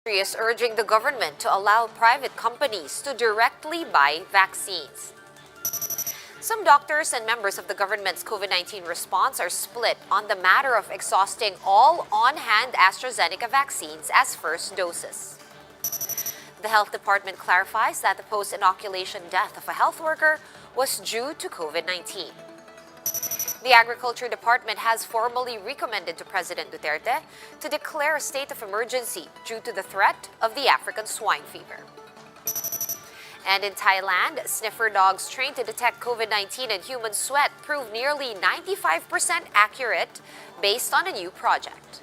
Is urging the government to allow private companies to directly buy vaccines. Some doctors and members of the government's COVID-19 response are split on the matter of exhausting all on-hand AstraZeneca vaccines as first doses. The health department clarifies that the post-inoculation death of a health worker was due to COVID-19. The Agriculture Department has formally recommended to President Duterte to declare a state of emergency due to the threat of the African swine fever. And in Thailand, sniffer dogs trained to detect COVID-19 in human sweat proved nearly 95% accurate based on a new project.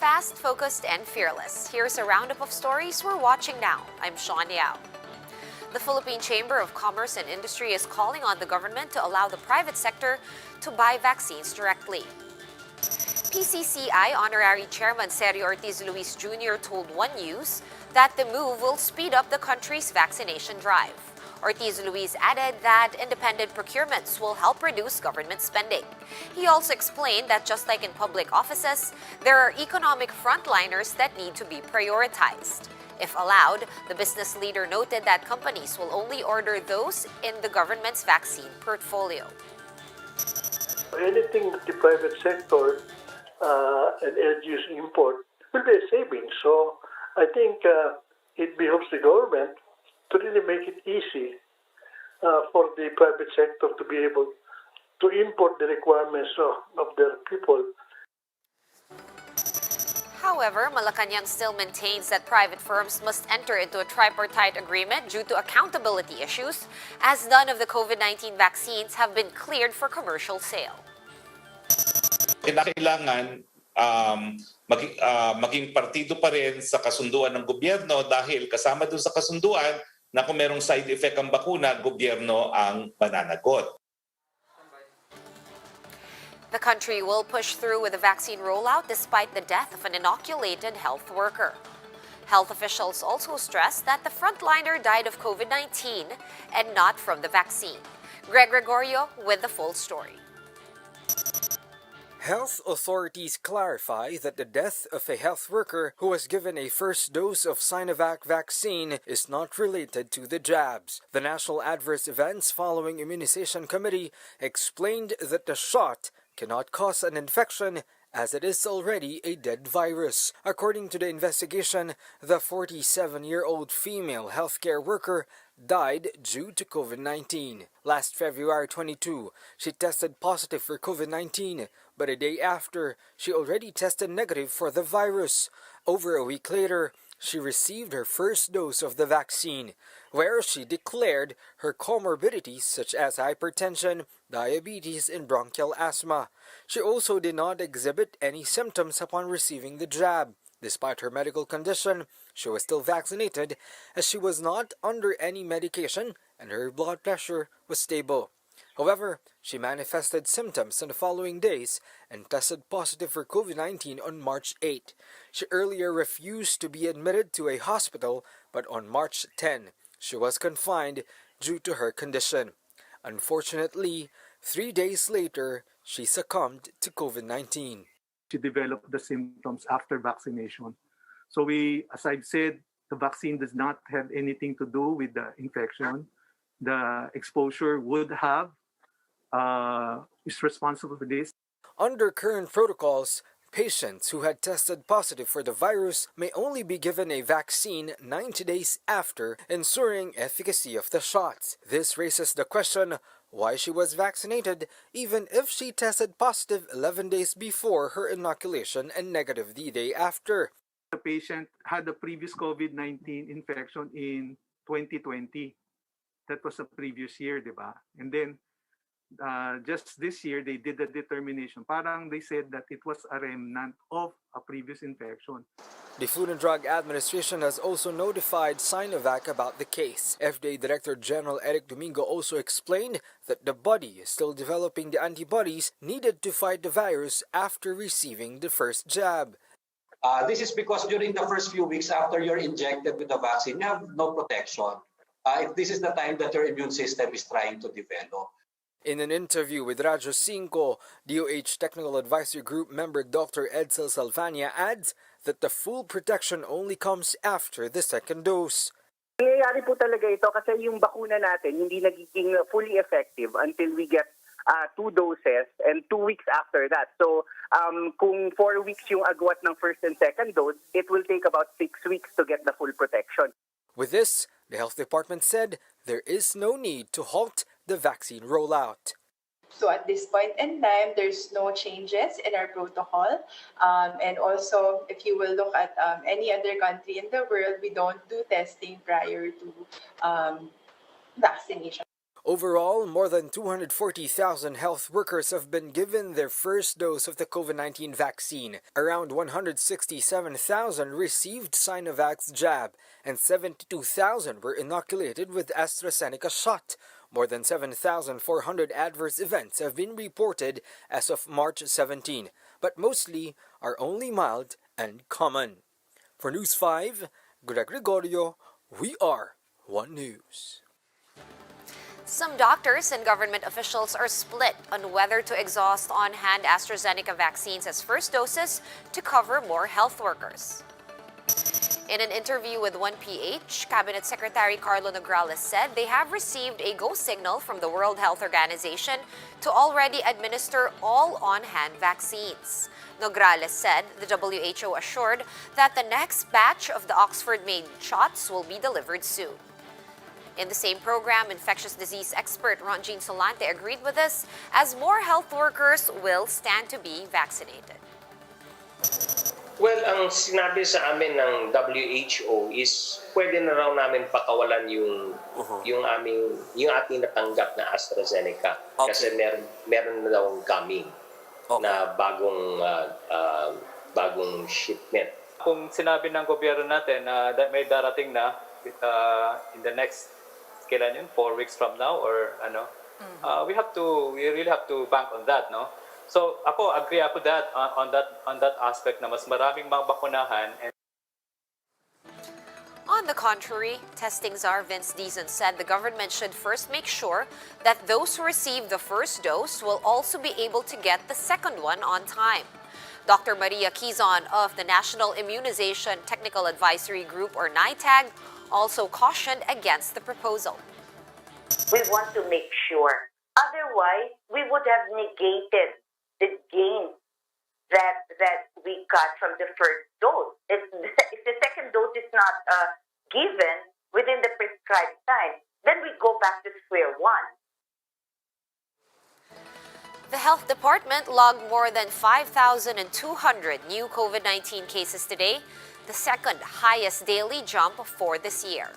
Fast, focused, and fearless. Here's a roundup of stories we're watching now. I'm Sean Yao. The Philippine Chamber of Commerce and Industry is calling on the government to allow the private sector to buy vaccines directly. PCCI Honorary Chairman Sergio Ortiz Luis Jr. told One News that the move will speed up the country's vaccination drive. Ortiz Luis added that independent procurements will help reduce government spending. He also explained that just like in public offices, there are economic frontliners that need to be prioritized. If allowed, the business leader noted that companies will only order those in the government's vaccine portfolio. Anything that the private sector and LGUs import will be a saving. So I think it behoves the government to really make it easy for the private sector to be able to import the requirements of their people. However, Malacanang still maintains that private firms must enter into a tripartite agreement due to accountability issues, as none of the COVID-19 vaccines have been cleared for commercial sale. Kailangan maging partido pa rin sa kasunduan ng gobyerno dahil kasama doon sa kasunduan na kung merong side effect ang bakuna, gobyerno ang mananagot. The country will push through with the vaccine rollout despite the death of an inoculated health worker. Health officials also stressed that the frontliner died of COVID-19 and not from the vaccine. Greg Gregorio with the full story. Health authorities clarify that the death of a health worker who was given a first dose of Sinovac vaccine is not related to the jabs. The National Adverse Events Following Immunization Committee explained that the shot cannot cause an infection as it is already a dead virus. According to the investigation, the 47-year-old female healthcare worker died due to COVID-19. Last February 22, she tested positive for COVID-19, but a day after, she already tested negative for the virus. Over a week later, she received her first dose of the vaccine, where she declared her comorbidities such as hypertension, diabetes, and bronchial asthma. She also did not exhibit any symptoms upon receiving the jab. Despite her medical condition, she was still vaccinated as she was not under any medication and her blood pressure was stable. However, she manifested symptoms in the following days and tested positive for COVID-19 on March 8. She earlier refused to be admitted to a hospital, but on March 10, she was confined due to her condition. Unfortunately, 3 days later, she succumbed to COVID-19. She developed the symptoms after vaccination. So as I've said, the vaccine does not have anything to do with the infection. The exposure would have is responsible for this. Under current protocols, patients who had tested positive for the virus may only be given a vaccine 90 days after, ensuring efficacy of the shots. This raises the question why she was vaccinated even if she tested positive 11 days before her inoculation and negative the day after. The patient had a previous COVID-19 infection in 2020. That was a previous year, di ba? And then just this year, they did a determination. Parang they said that it was a remnant of a previous infection. The Food and Drug Administration has also notified Sinovac about the case. FDA Director General Eric Domingo also explained that the body is still developing the antibodies needed to fight the virus after receiving the first jab. This is because during the first few weeks after you're injected with the vaccine, you have no protection. If this is the time that your immune system is trying to develop. In an interview with Radyo 5, DOH Technical Advisory Group member Dr. Edsel Salvania adds that the full protection only comes after the second dose. Nangyayari po talaga ito kasi yung bakuna natin hindi nagiging fully effective until we get 2 doses and 2 weeks after that. So kung 4 weeks yung agwat ng first and second dose, it will take about 6 weeks to get the full protection. With this, the health department said there is no need to halt the vaccine rollout. So at this point in time, there's no changes in our protocol. And also, if you will look at any other country in the world, we don't do testing prior to vaccination. Overall, more than 240,000 health workers have been given their first dose of the COVID-19 vaccine. Around 167,000 received Sinovac's jab, and 72,000 were inoculated with AstraZeneca shot. More than 7,400 adverse events have been reported as of March 17, but mostly are only mild and common. For News 5, Greg Gregorio, we are One News. Some doctors and government officials are split on whether to exhaust on-hand AstraZeneca vaccines as first doses to cover more health workers. In an interview with 1PH, Cabinet Secretary Carlo Nograles said they have received a go signal from the World Health Organization to already administer all on-hand vaccines. Nograles said the WHO assured that the next batch of the Oxford-made shots will be delivered soon. In the same program, infectious disease expert Ronjean Solante agreed with this as more health workers will stand to be vaccinated. Well, ang sinabi sa amin ng WHO is pwede na raw namin pakawalan yung ating natanggap na AstraZeneca kasi meron na daw coming na bagong shipment. Kung sinabi ng gobyerno natin na may darating na in the next kailan yun, 4 weeks from now or ano, we really have to bank on that, no? So agree ako on that aspect na mas maraming mabakunahan. On the contrary, testing czar Vince Dizon said the government should first make sure that those who receive the first dose will also be able to get the second one on time. Dr. Maria Quizon of the National Immunization Technical Advisory Group, or NITAG, also cautioned against the proposal. We want to make sure. Otherwise, we would have negated the gain that we got from the first dose. If the second dose is not given within the prescribed time, then we go back to square one. The health department logged more than 5,200 new COVID-19 cases today, the second highest daily jump for this year.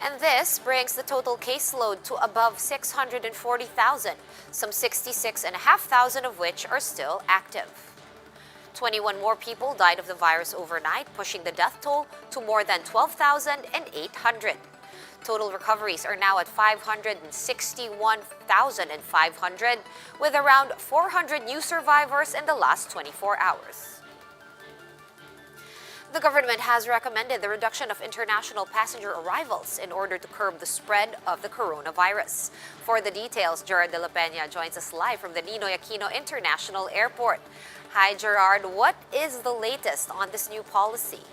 And this brings the total caseload to above 640,000, some 66,500 of which are still active. 21 more people died of the virus overnight, pushing the death toll to more than 12,800. Total recoveries are now at 561,500, with around 400 new survivors in the last 24 hours. The government has recommended the reduction of international passenger arrivals in order to curb the spread of the coronavirus. For the details, Gerard de la Peña joins us live from the Ninoy Aquino International Airport. Hi, Gerard. What is the latest on this new policy?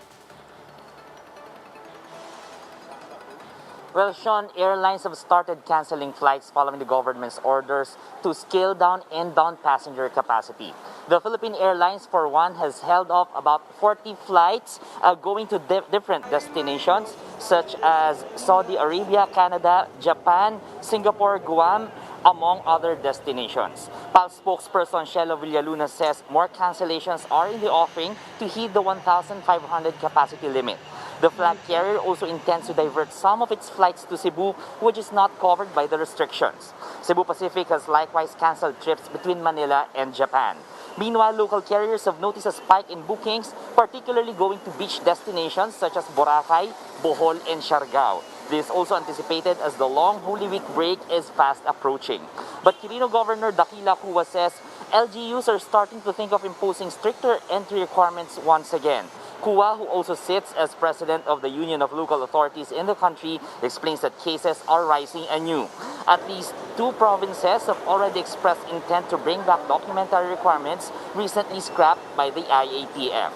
Well, Sean, airlines have started canceling flights following the government's orders to scale down inbound passenger capacity. The Philippine Airlines, for one, has held off about 40 flights going to different destinations, such as Saudi Arabia, Canada, Japan, Singapore, Guam, among other destinations. PAL spokesperson Shelo Villaluna says more cancellations are in the offing to hit the 1,500 capacity limit. The flag carrier also intends to divert some of its flights to Cebu, which is not covered by the restrictions. Cebu Pacific has likewise canceled trips between Manila and Japan. Meanwhile, local carriers have noticed a spike in bookings, particularly going to beach destinations such as Boracay, Bohol, and Siargao. This is also anticipated as the long Holy Week break is fast approaching. But Quirino Governor Daquila Cua says LGUs are starting to think of imposing stricter entry requirements once again. Kua, who also sits as president of the Union of Local Authorities in the country, explains that cases are rising anew. At least 2 provinces have already expressed intent to bring back documentary requirements recently scrapped by the IATF.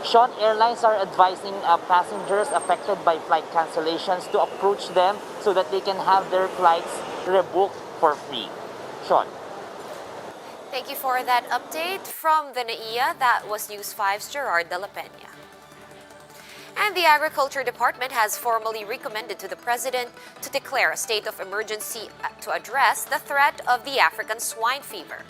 Sean, airlines are advising passengers affected by flight cancellations to approach them so that they can have their flights rebooked for free. Sean. Thank you for that update from the NAIA. That was News 5's Gerard de la Peña. And the Agriculture Department has formally recommended to the President to declare a state of emergency to address the threat of the African swine fever.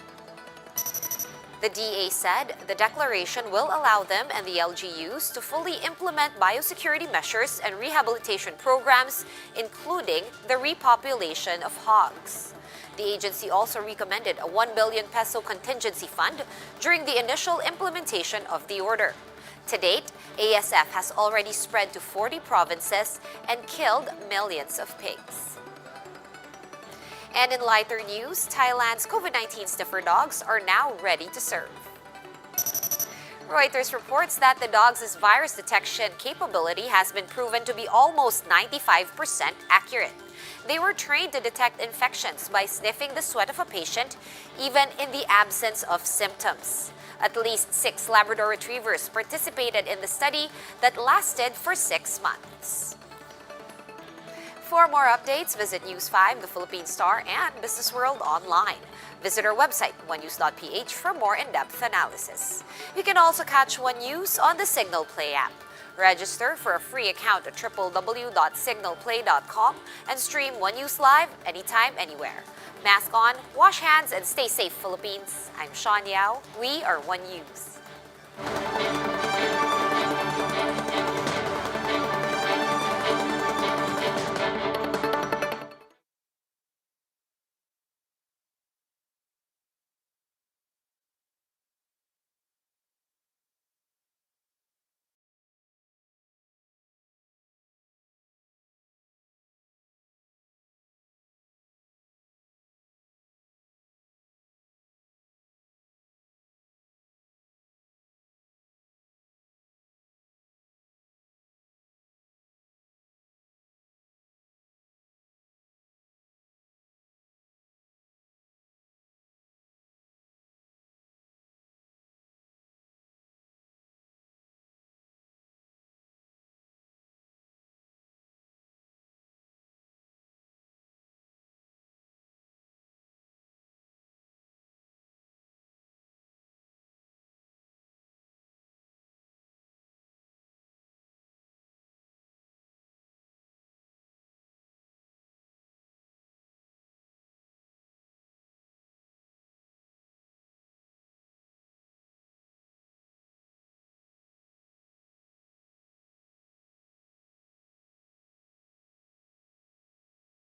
The DA said the declaration will allow them and the LGUs to fully implement biosecurity measures and rehabilitation programs, including the repopulation of hogs. The agency also recommended a 1 billion peso contingency fund during the initial implementation of the order. To date, ASF has already spread to 40 provinces and killed millions of pigs. And in lighter news, Thailand's COVID-19 sniffer dogs are now ready to serve. Reuters reports that the dogs' virus detection capability has been proven to be almost 95% accurate. They were trained to detect infections by sniffing the sweat of a patient, even in the absence of symptoms. At least 6 Labrador Retrievers participated in the study that lasted for 6 months. For more updates, visit News 5, the Philippine Star, and Business World online. Visit our website, onenews.ph, for more in-depth analysis. You can also catch One News on the Signal Play app. Register for a free account at www.signalplay.com and stream One News live anytime, anywhere. Mask on, wash hands, and stay safe, Philippines. I'm Sean Yao. We are One News.